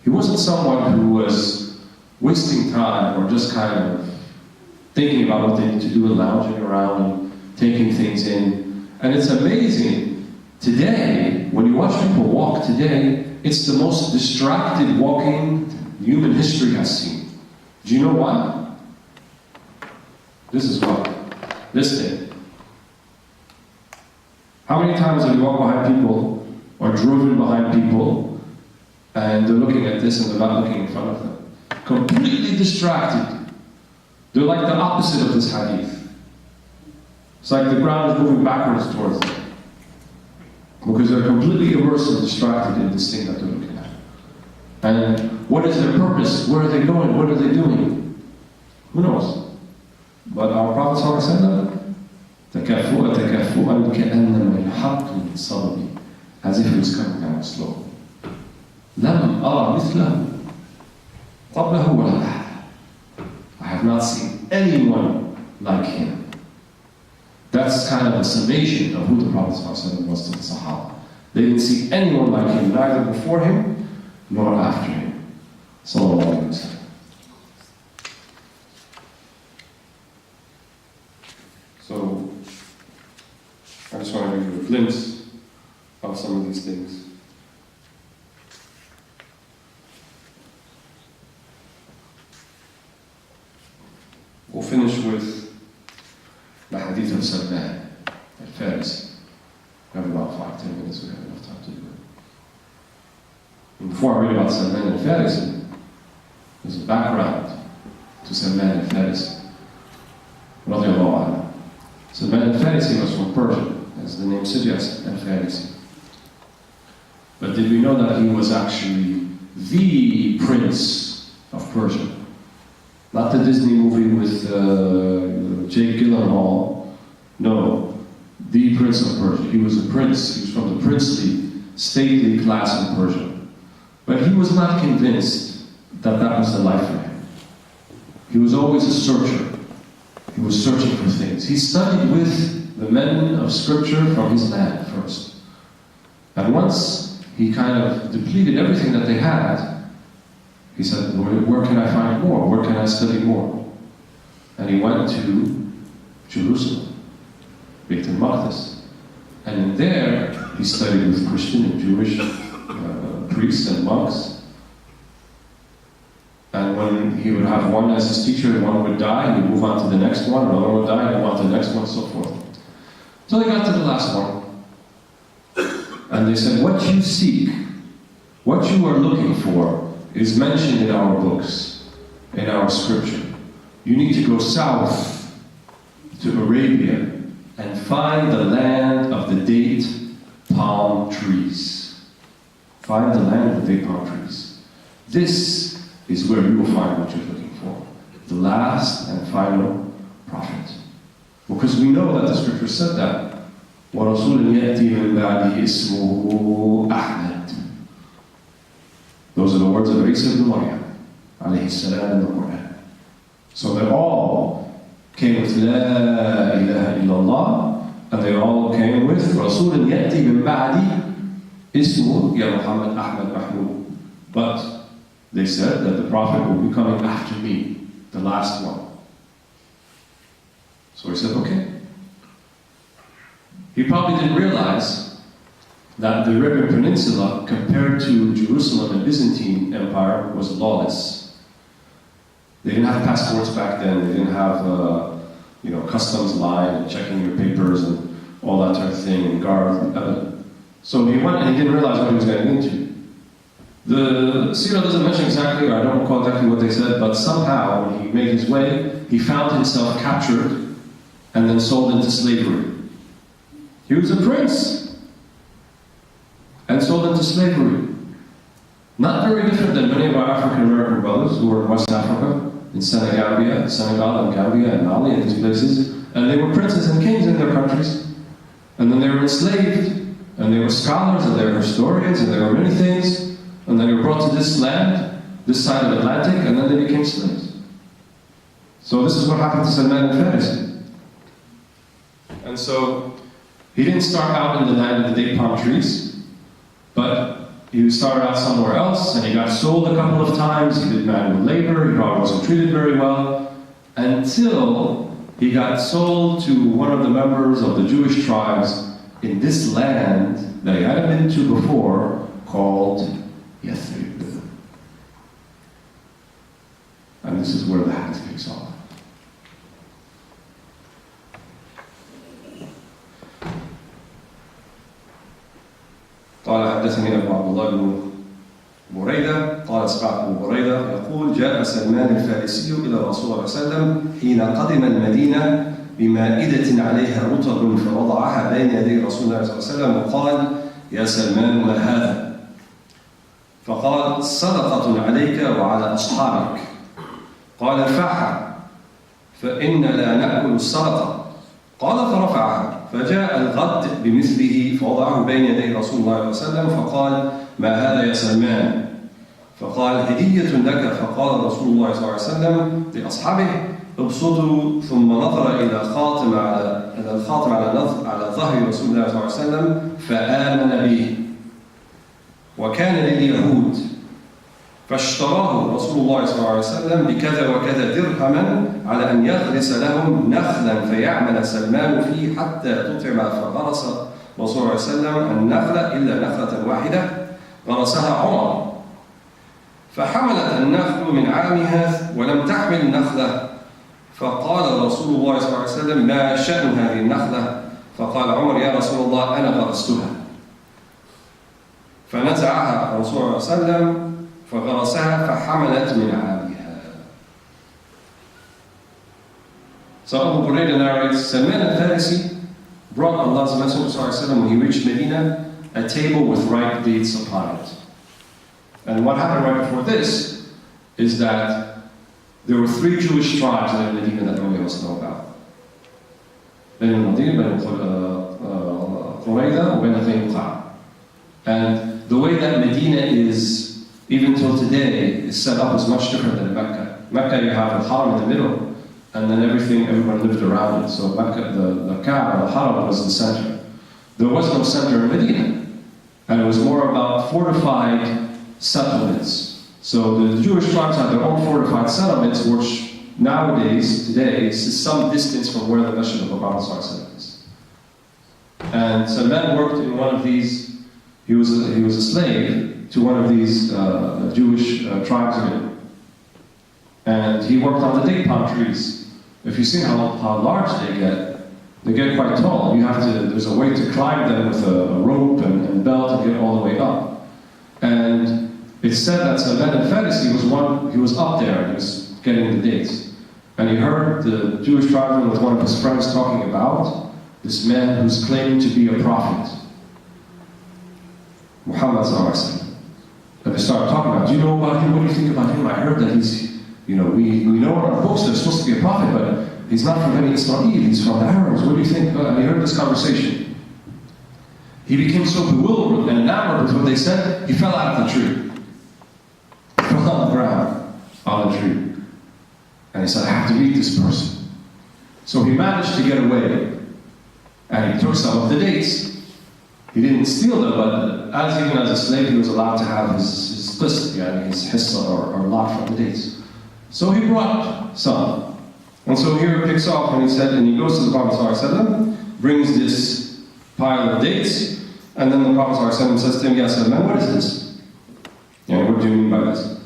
He wasn't someone who was wasting time or just kind of thinking about what they need to do and lounging around and taking things in. And it's amazing, today, when you watch people walk today, it's the most distracted walking human history has seen. Do you know why? This is why. Listen. How many times have you walked behind people or driven behind people and they're looking at this and they're not looking in front of them? Completely distracted. They're like the opposite of this hadith. It's like the ground is moving backwards towards them. Because they're completely immersed and distracted in this thing that they're looking at. And what is their purpose? Where are they going? What are they doing? Who knows? But our Prophet ﷺ, تَكَفُّؤَ تَكَفُّؤًا كَأَنَّمَا يَنْحَطُ مِنْ صَلَبٍ, as if he was coming down slow. لَمْ أَرَى مِثْلَهُ قَبْلَهُ وَلَا بَعْدَهُ. I have not seen anyone like him. That's kind of a summation of who the Prophet ﷺ was to the Sahaba. They didn't see anyone like him, neither before him nor after him. Sallallahu Alaihi Wasallam. So, I just want to give you a glimpse of some of these things. We'll finish with the hadith of Salman al-Farisi. We have about 5-10 minutes, we have enough time to do it. And before I read about Salman al-Farisi, there's a background to Salman al-Farisi. Radiallahu anhu. Salman al-Farisi was from Persia, as the name suggests, al-Farisi. But did we know that he was actually the prince of Persia? Not the Disney movie with Jake Gyllenhaal. No, the prince of Persia. He was a prince. He was from the princely, stately class in Persia. But he was not convinced that that was the life for him. He was always a searcher. He was searching for things. He studied with the men of scripture from his land first. And once he kind of depleted everything that they had, he said, where can I find more? Where can I study more? And he went to Jerusalem, Beit al-Maqdis. And in there, he studied with Christian and Jewish priests and monks. And when he would have one as his teacher, one would die, he'd move on to the next one, another would die, he'd move on to the next one, and so forth. So they got to the last one. And they said, what you seek, what you are looking for, is mentioned in our books. in our scripture. You need to go south to Arabia and find the land of the date palm trees. Find the land of the date palm trees. This is where you will find what you're looking for. The last and final prophet. Because we know that the scripture said that. وَرَسُولٌ يَأْتِي مِنْ بَعْدِهِ اسْمُهُ أَحْمَدٌ. Those are the words of Isa ibn Maryam, alayhi salam, in the Quran. So they all came with La ilaha illallah, and they all came with رَسُولٌ يَأْتِي مِنْ بَعْدِهِ اسْمُهُ يَا Muhammad Ahmad Mahmud. But they said that the prophet will be coming after me, the last one. So he said, okay. He probably didn't realize that the Arabian Peninsula, compared to Jerusalem and Byzantine Empire, was lawless. They didn't have passports back then. They didn't have, customs line and checking your papers and all that sort of thing, and guards. So he went and he didn't realize what he was getting into. The Sirah doesn't mention exactly, or I don't recall exactly what they said, but somehow when he made his way, he found himself captured and then sold into slavery. He was a prince and sold into slavery. Not very different than many of our African American brothers who were in West Africa, in Senegal and Gambia and Mali and these places, and they were princes and kings in their countries. And then they were enslaved, and they were scholars, and they were historians, and they were many things, and then they were brought to this land, this side of the Atlantic, and then they became slaves. So this is what happened to Salman al-Farisi. And so, he didn't start out in the land of the date palm trees, but he started out somewhere else, and he got sold a couple of times. He did manual labor, he probably wasn't treated very well, until he got sold to one of the members of the Jewish tribes in this land that he hadn't been to before, called Yathrib. And this is where the hat takes off. قال حدثني أبو عبد الله بن بريدة قال سمعت أبو بريدة يقول جاء سلمان الفارسي إلى الرسول صلى الله عليه وسلم حين قدم المدينة بمائدة عليها رطب فوضعها بين يدي رسول الله صلى الله عليه وسلم وقال يا سلمان ما هذا؟ فقال صدقة عليك وعلى أصحابك. قال ارفعها فإن لا نأكل الصدقة. قال فرفعها فجاء الغد بمثله فوضعه بين يدي رسول الله صلى الله عليه وسلم فقال ما هذا يا سلمان؟ فقال هدية لك. فقال رسول الله صلى الله عليه وسلم لأصحابه ابسطوا ثم نظر إلى الخاتم على ظهر رسول الله صلى الله عليه وسلم فآمن به وكان لليهود فاشتراه رسول الله صلى الله عليه وسلم بكذا وكذا درهما على أن يغرس لهم نخلا فيعمل سلمان فيه حتى تطعم. فغرس رسول الله صلى الله عليه وسلم النخلة إلا نخلة واحدة غرسها عمر فحملت النخل من عامها ولم تحمل نخلة. فقال رسول الله صلى الله عليه وسلم ما شأن هذه النخلة؟ فقال عمر يا رسول الله أنا غرستها. فنزعها رسول الله صلى الله عليه وسلم فغرسها فحملت من عامها. So Abu Burayda narrates, Salman al-Farisi brought Allah's Messenger when he reached Medina a table with ripe dates upon it. And what happened right before this is that there were three Jewish tribes in Medina that nobody else know about. Bani al-Nadir, Bani Qurayza, and Bani Qaynuqa. And the way that Medina is, even till today, is set up is much different than Mecca. Mecca, you have a Haram in the middle, and then everyone lived around it. So Mecca, the Kaaba, the Haram was the center. There was no center in Medina, and it was more about fortified settlements. So the Jewish tribes had their own fortified settlements, which nowadays, today, is some distance from where the Masjid of the Prophet is. And Salman worked in one of these. He was a slave to one of these Jewish tribesmen, and he worked on the date palm trees. If you see how large they get quite tall. There's a way to climb them with a rope and belt and get all the way up. And it's said that Salman al-Farisi he was up there. He was getting the dates. And he heard the Jewish tribesman with one of his friends talking about this man who's claiming to be a prophet, Muhammad sallallahu alaihi wasallam. And they started talking about, do you know about him? What do you think about him? I heard that he's, we know in our books there's supposed to be a prophet, but he's not from Bani Israel, he's from the Arabs. What do you think? And he heard this conversation. He became so bewildered and enamored with what they said, he fell out of the tree. He fell on the ground, on the tree. And he said, I have to meet this person. So he managed to get away. And he took some of the dates. He didn't steal them, but even as a slave, he was allowed to have his qist, his hissa or lot from the dates. So he brought some. And so here it picks off when he said, and he goes to the Prophet ﷺ, brings this pile of dates, and then the Prophet ﷺ says to him, Ya Salman, what is this? What do you mean by this?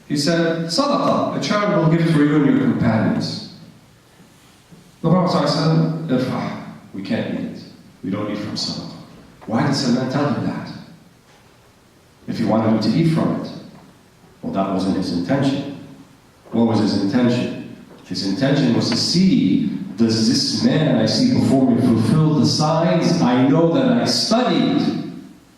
He said, Sadaqah, a charitable gift for you and your companions. The Prophet ﷺ, Irfah, we can't eat it. We don't eat from Sadaqah. Why did Salman tell him that? If he wanted him to eat from it. Well, that wasn't his intention. What was his intention? His intention was to see, does this man I see before me fulfill the signs I know that I studied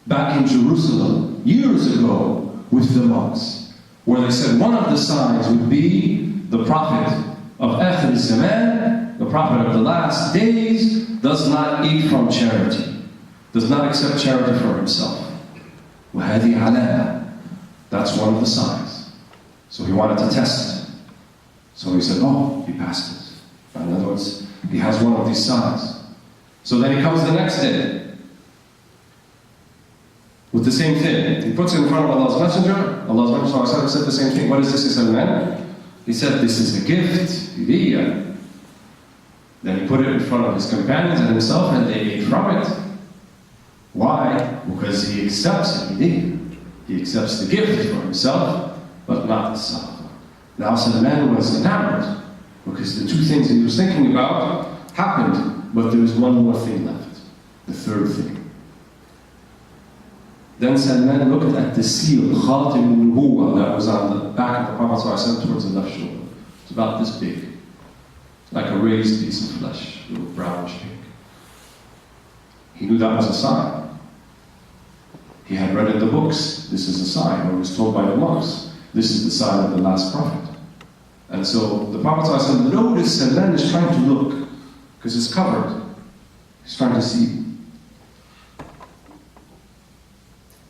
back in Jerusalem years ago with the monks, where they said one of the signs would be the prophet of Akhir Zaman, the prophet of the last days, does not eat from charity, does not accept charity for himself. وَهَذِي عَلَامَةٌ. That's one of the signs. So he wanted to test it. So he said, oh, he passed it. In other words, he has one of these signs. So then he comes the next day with the same thing. He puts it in front of Allah's Messenger. Allah's Messenger said the same thing. What is this? He said, man. He said, this is a gift. Then he put it in front of his companions and himself, and they ate from it. Why? Because he accepts it. He accepts the gift for himself, but not the sadaqah. Now Salman was enamored, because the two things he was thinking about happened, but there was one more thing left. The third thing. Then Salman looked at the seal, Khatim al-Nubuwwah, that was on the back of the Prophet ﷺ towards the left shoulder. It's about this big. Like a raised piece of flesh, a little brownish pink. He knew that was a sign. He had read in the books, this is a sign, or was told by the monks, this is the sign of the last prophet. And so the Prophet ﷺ noticed Salman is trying to look, because it's covered. He's trying to see.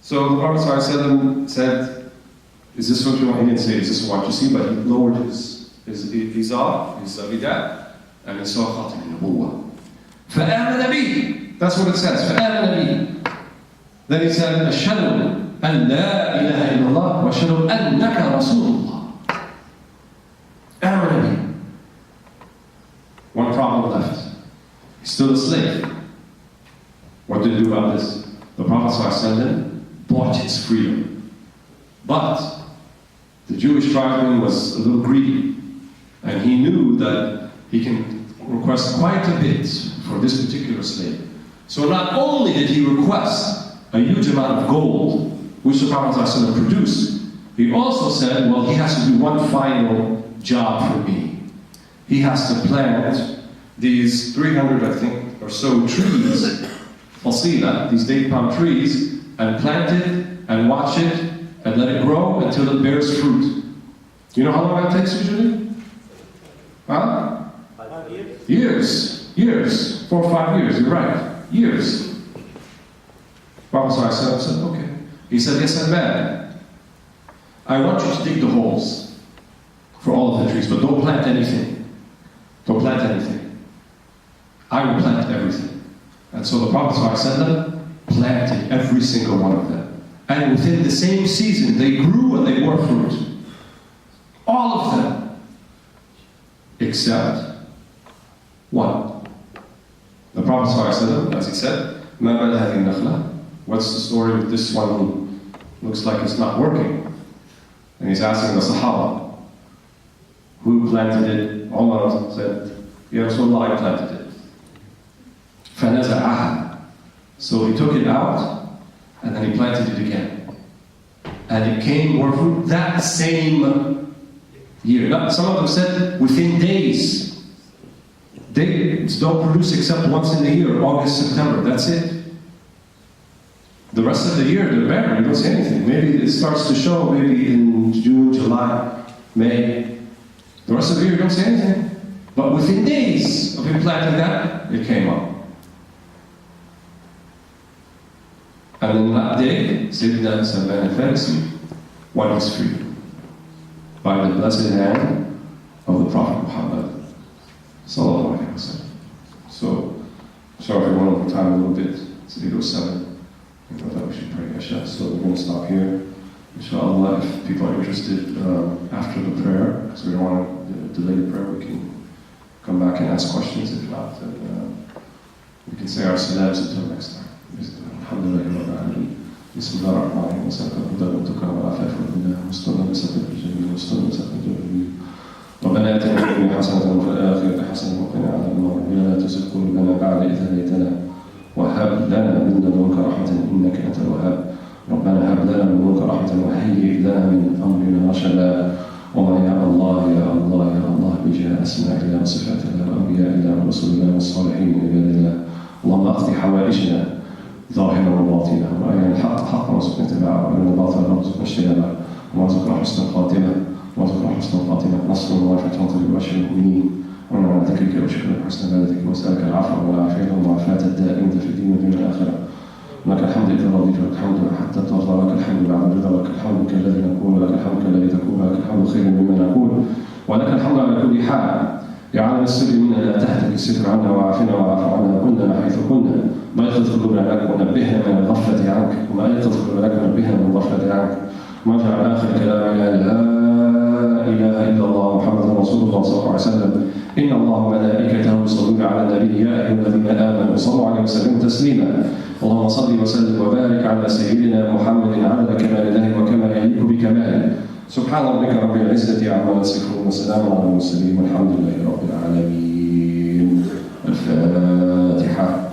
So the Prophet ﷺ said, is this what you want? He didn't say, is this what you see? But he lowered his izar, his ridad, and he saw Khatim al-Nubuwwah. فَآمَنَ بِهِ. That's what it says. فَآمَنَ بِهِ. Then he said, أَشْهَدُ أَنْ لَا إِلَهَ إِلَّا اللَّهُ وَأَشْهَدُ أَنَّكَ رَسُولُ اللَّهِ. آمَنَ بِهِ. One problem left. He's still a slave. What did he do about this? The Prophet ﷺ bought his freedom. But the Jewish tribesman was a little greedy. And he knew that he can request quite a bit for this particular slave. So not only did he request a huge amount of gold, which the Prophet ﷺ produced, he also said, well, he has to do one final job for me. He has to plant these 300, I think, or so trees, fasila, these date palm trees, and plant it, and watch it, and let it grow until it bears fruit. Do you know how long that takes usually? Huh? 5 years. Years. 4 or 5 years, you're right. Years. Prophet ﷺ said, okay. He said, yes, man. I want you to dig the holes for all of the trees, but don't plant anything. Don't plant anything. I will plant everything. And so the Prophet ﷺ planted every single one of them. And within the same season, they grew and they bore fruit. All of them. Except one. The Prophet ﷺ, as he said, مَا بَلَ هَذِهِ النَّخْلَةِ. What's the story with this one who looks like it's not working? And he's asking the Sahaba, who planted it? Umar said, Ya Rasulullah, I planted it. فَنَزَعَهَا. So he took it out, and then he planted it again. And it came more fruit that same year. Some of them said within days. They don't produce except once in the year, August, September, that's it. The rest of the year, they're barren, you don't see anything. Maybe it starts to show maybe in June, July, May. The rest of the year, you don't see anything. But within days of him planting that, it came up. And then that day, Sayyidina Salman al-Farisi won his freedom by the blessed hand of the Prophet Muhammad sallallahu alaihi wasallam. So, sorry, one more time a little bit. It's 8:07. I thought we should pray Isha, so we're going to stop here. Inshallah, if people are interested after the prayer, because we don't want to delay the prayer, we can come back and ask questions. If not, then we can say our salams until next time. Alhamdulillah Rabbil Alamin. Bismillah ar-Rahman ar-Rahim. Wa sallallahu alayhi wa sallam wa afaf wa billah. Mustunna bisabbih al-jamil. Mustunna bisabbih al-jamil. ربنا آتنا في الدنيا حسنة وفي الآخرة حسنة وقنا عذاب النار. ربنا لا تزغ قلوبنا بعد إذ هديتنا وهب لنا من لدنك رحمة إنك أنت الوهاب. ربنا هب لنا من لدنك رحمة وهيئ لنا من أمرنا رشدا. وما يا الله يا الله يا الله بجاه أسماء الله وصفات الله وأنبياء الله ورسول الله والصالحين من عباد الله. اللهم اقض حوائجنا ظاهرا وباطنا وأرنا الحق حقا وارزقنا اتباعه وأرنا الباطل وارزقنا اجتنابه وارزقنا حسن الخاتمة وارزقنا حسن الخاتمة نصر ووافة وطريق بشر المؤمنين وأنا على ذكرك وشكرك وحسن عبادتك وأسألك العفو والعافية والمعافاة الدائمة في الدين والدنيا والآخرة. لك الحمد إذا رضيت ولك الحمد حتى ترضى لك الحمد بعد الرضا لك الحمد كالذي نقول لك الحمد كالذي تكون لك الحمد خير مما نقول ولك الحمد على كل حال. يا عالم السر منا لا تهتك الستر عنا وعافنا وعاف عنا كلنا حيث كنا ما يقظ قلوبنا لك ونبهنا من الغفلة عنك وما يقظ قلوبنا لك ونبهنا من الغفلة عنك وما جعل آخر كلامنا لا إله إلا الله محمد رسول الله صلى الله عليه وسلم. إن الله وملائكته يصلون على النبي يا أيها الذين آمنوا صلوا عليه وسلموا تسليما. اللهم صل وسلم وبارك على سيدنا محمد عدد كمال الله وكما يليق بكماله. سبحان ربك رب العزة عما يصفون وسلام على المرسلين والحمد لله رب العالمين. الفاتحة.